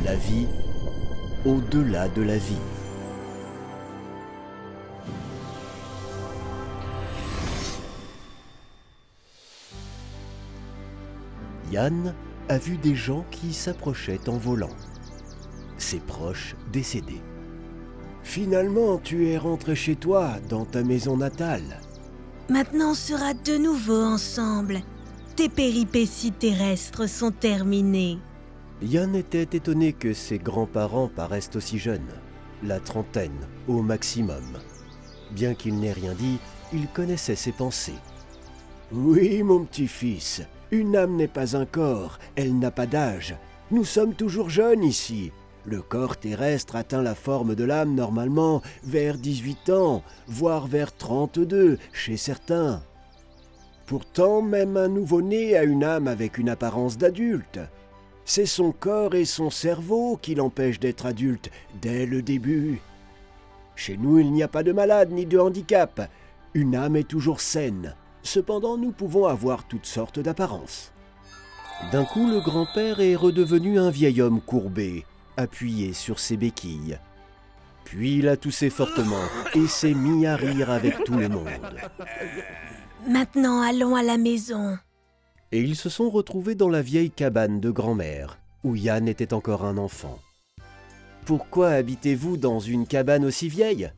La vie au-delà de la vie. Yann a vu des gens qui s'approchaient en volant. Ses proches décédés. Finalement, tu es rentré chez toi, dans ta maison natale. Maintenant on sera de nouveau ensemble. Tes péripéties terrestres sont terminées. Yann était étonné que ses grands-parents paraissent aussi jeunes, la trentaine au maximum. Bien qu'il n'ait rien dit, il connaissait ses pensées. Oui, mon petit-fils, une âme n'est pas un corps, elle n'a pas d'âge. Nous sommes toujours jeunes ici. Le corps terrestre atteint la forme de l'âme normalement vers 18 ans, voire vers 32 chez certains. Pourtant, même un nouveau-né a une âme avec une apparence d'adulte. C'est son corps et son cerveau qui l'empêchent d'être adulte dès le début. Chez nous, il n'y a pas de malade ni de handicap. Une âme est toujours saine. Cependant, nous pouvons avoir toutes sortes d'apparences. D'un coup, le grand-père est redevenu un vieil homme courbé, appuyé sur ses béquilles. Puis il a toussé fortement et s'est mis à rire avec tout le monde. Maintenant allons à la maison. Et ils se sont retrouvés dans la vieille cabane de grand-mère, où Yann était encore un enfant. « Pourquoi habitez-vous dans une cabane aussi vieille ?»«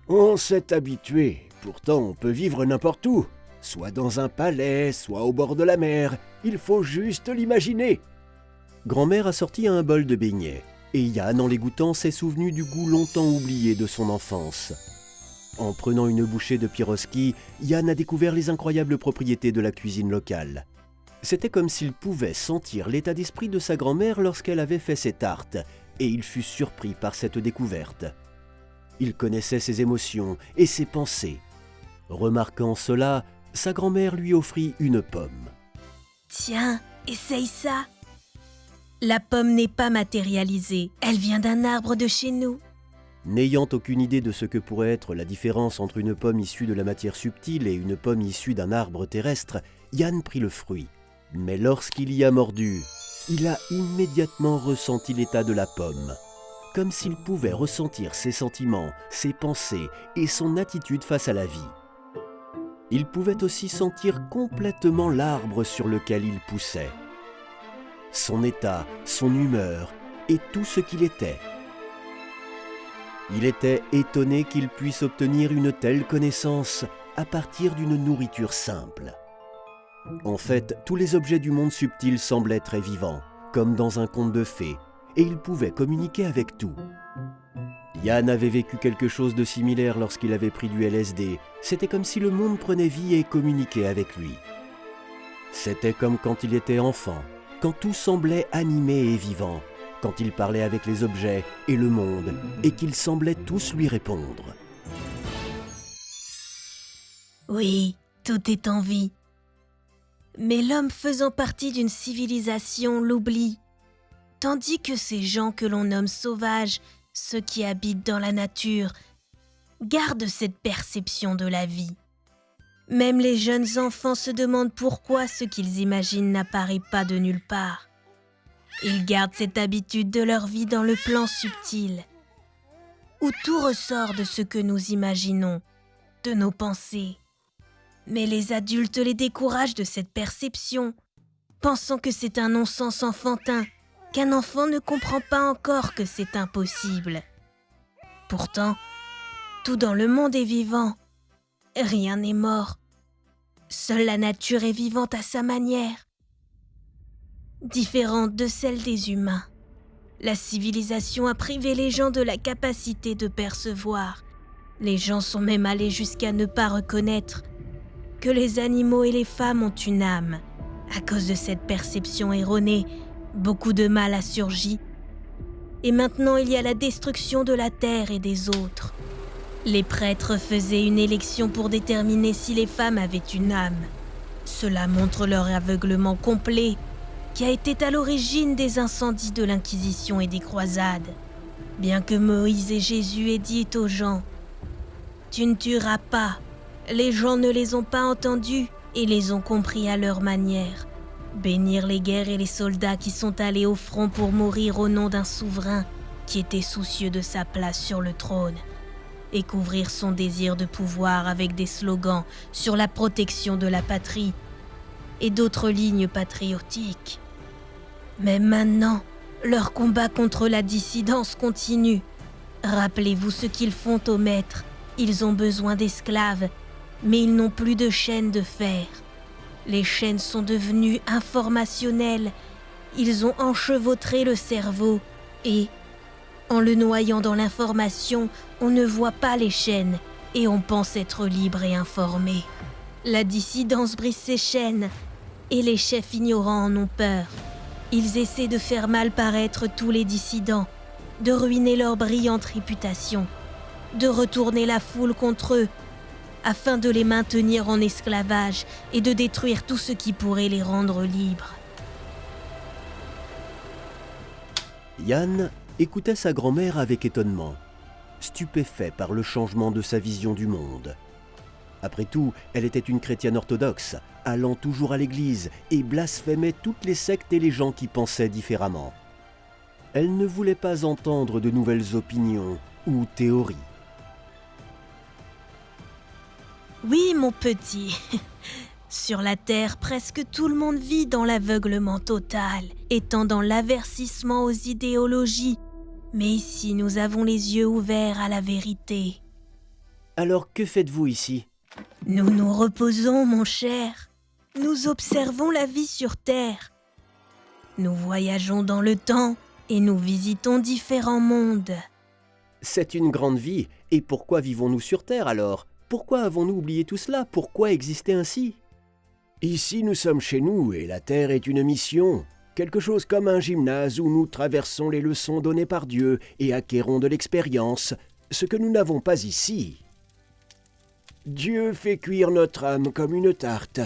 On s'est habitué, pourtant on peut vivre n'importe où, soit dans un palais, soit au bord de la mer, il faut juste l'imaginer. » Grand-mère a sorti un bol de beignets, et Yann, en les goûtant, s'est souvenu du goût longtemps oublié de son enfance. En prenant une bouchée de pieroski, Yann a découvert les incroyables propriétés de la cuisine locale. C'était comme s'il pouvait sentir l'état d'esprit de sa grand-mère lorsqu'elle avait fait ses tartes, et il fut surpris par cette découverte. Il connaissait ses émotions et ses pensées. Remarquant cela, sa grand-mère lui offrit une pomme. « Tiens, essaye ça. La pomme n'est pas matérialisée, elle vient d'un arbre de chez nous. » N'ayant aucune idée de ce que pourrait être la différence entre une pomme issue de la matière subtile et une pomme issue d'un arbre terrestre, Yann prit le fruit. Mais lorsqu'il y a mordu, il a immédiatement ressenti l'état de la pomme, comme s'il pouvait ressentir ses sentiments, ses pensées et son attitude face à la vie. Il pouvait aussi sentir complètement l'arbre sur lequel il poussait, son état, son humeur et tout ce qu'il était. Il était étonné qu'il puisse obtenir une telle connaissance à partir d'une nourriture simple. En fait, tous les objets du monde subtil semblaient très vivants, comme dans un conte de fées, et il pouvait communiquer avec tout. Yann avait vécu quelque chose de similaire lorsqu'il avait pris du LSD. C'était comme si le monde prenait vie et communiquait avec lui. C'était comme quand il était enfant, quand tout semblait animé et vivant, quand il parlait avec les objets et le monde, et qu'ils semblaient tous lui répondre. Oui, tout est en vie. Mais l'homme faisant partie d'une civilisation l'oublie, tandis que ces gens que l'on nomme sauvages, ceux qui habitent dans la nature, gardent cette perception de la vie. Même les jeunes enfants se demandent pourquoi ce qu'ils imaginent n'apparaît pas de nulle part. Ils gardent cette habitude de leur vie dans le plan subtil, où tout ressort de ce que nous imaginons, de nos pensées. Mais les adultes les découragent de cette perception, pensant que c'est un non-sens enfantin, qu'un enfant ne comprend pas encore que c'est impossible. Pourtant, tout dans le monde est vivant, rien n'est mort. Seule la nature est vivante à sa manière, différente de celle des humains. La civilisation a privé les gens de la capacité de percevoir. Les gens sont même allés jusqu'à ne pas reconnaître que les animaux et les femmes ont une âme. À cause de cette perception erronée, beaucoup de mal a surgi. Et maintenant, il y a la destruction de la terre et des autres. Les prêtres faisaient une élection pour déterminer si les femmes avaient une âme. Cela montre leur aveuglement complet, qui a été à l'origine des incendies de l'Inquisition et des croisades. Bien que Moïse et Jésus aient dit aux gens « Tu ne tueras pas », les gens ne les ont pas entendus et les ont compris à leur manière. bénir les guerres et les soldats qui sont allés au front pour mourir au nom d'un souverain qui était soucieux de sa place sur le trône, et couvrir son désir de pouvoir avec des slogans sur la protection de la patrie et d'autres lignes patriotiques. Mais maintenant, leur combat contre la dissidence continue. Rappelez-vous ce qu'ils font aux maîtres. Ils ont besoin d'esclaves, mais ils n'ont plus de chaînes de fer. Les chaînes sont devenues informationnelles. Ils ont enchevautré le cerveau et, en le noyant dans l'information, on ne voit pas les chaînes et on pense être libre et informé. La dissidence brise ses chaînes et les chefs ignorants en ont peur. Ils essaient de faire mal paraître tous les dissidents, de ruiner leur brillante réputation, de retourner la foule contre eux, afin de les maintenir en esclavage et de détruire tout ce qui pourrait les rendre libres. Yann écoutait sa grand-mère avec étonnement, stupéfait par le changement de sa vision du monde. Après tout, elle était une chrétienne orthodoxe, allant toujours à l'église et blasphémait toutes les sectes et les gens qui pensaient différemment. Elle ne voulait pas entendre de nouvelles opinions ou théories. Oui, mon petit. Sur la Terre, presque tout le monde vit dans l'aveuglement total, étant dans l'avertissement aux idéologies. Mais ici, nous avons les yeux ouverts à la vérité. Alors que faites-vous ici ? Nous nous reposons, mon cher. Nous observons la vie sur Terre. Nous voyageons dans le temps et nous visitons différents mondes. C'est une grande vie, et pourquoi vivons-nous sur Terre alors ? Pourquoi avons-nous oublié tout cela ? Pourquoi exister ainsi ? Ici nous sommes chez nous, et la Terre est une mission. Quelque chose comme un gymnase où nous traversons les leçons données par Dieu et acquérons de l'expérience, ce que nous n'avons pas ici. Dieu fait cuire notre âme comme une tarte,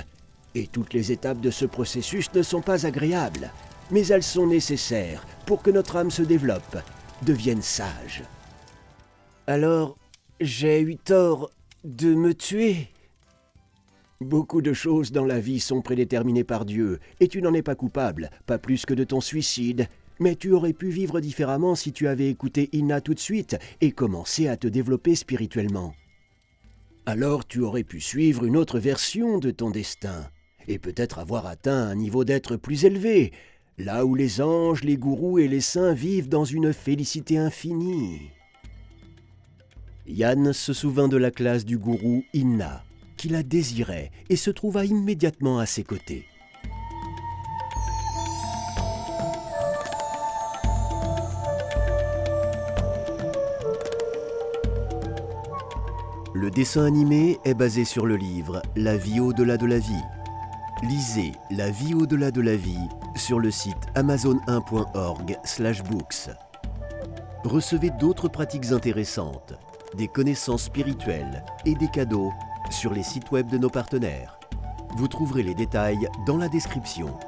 et toutes les étapes de ce processus ne sont pas agréables, mais elles sont nécessaires pour que notre âme se développe, devienne sage. Alors, j'ai eu tort de me tuer. Beaucoup de choses dans la vie sont prédéterminées par Dieu, et tu n'en es pas coupable, pas plus que de ton suicide. Mais tu aurais pu vivre différemment si tu avais écouté Inna tout de suite et commencé à te développer spirituellement. Alors tu aurais pu suivre une autre version de ton destin, et peut-être avoir atteint un niveau d'être plus élevé, là où les anges, les gourous et les saints vivent dans une félicité infinie. Yann se souvint de la classe du gourou Inna, qui la désirait et se trouva immédiatement à ses côtés. Le dessin animé est basé sur le livre « La vie au-delà de la vie ». Lisez « La vie au-delà de la vie » sur le site amazon1.org/books. Recevez d'autres pratiques intéressantes, des connaissances spirituelles et des cadeaux sur les sites web de nos partenaires. Vous trouverez les détails dans la description.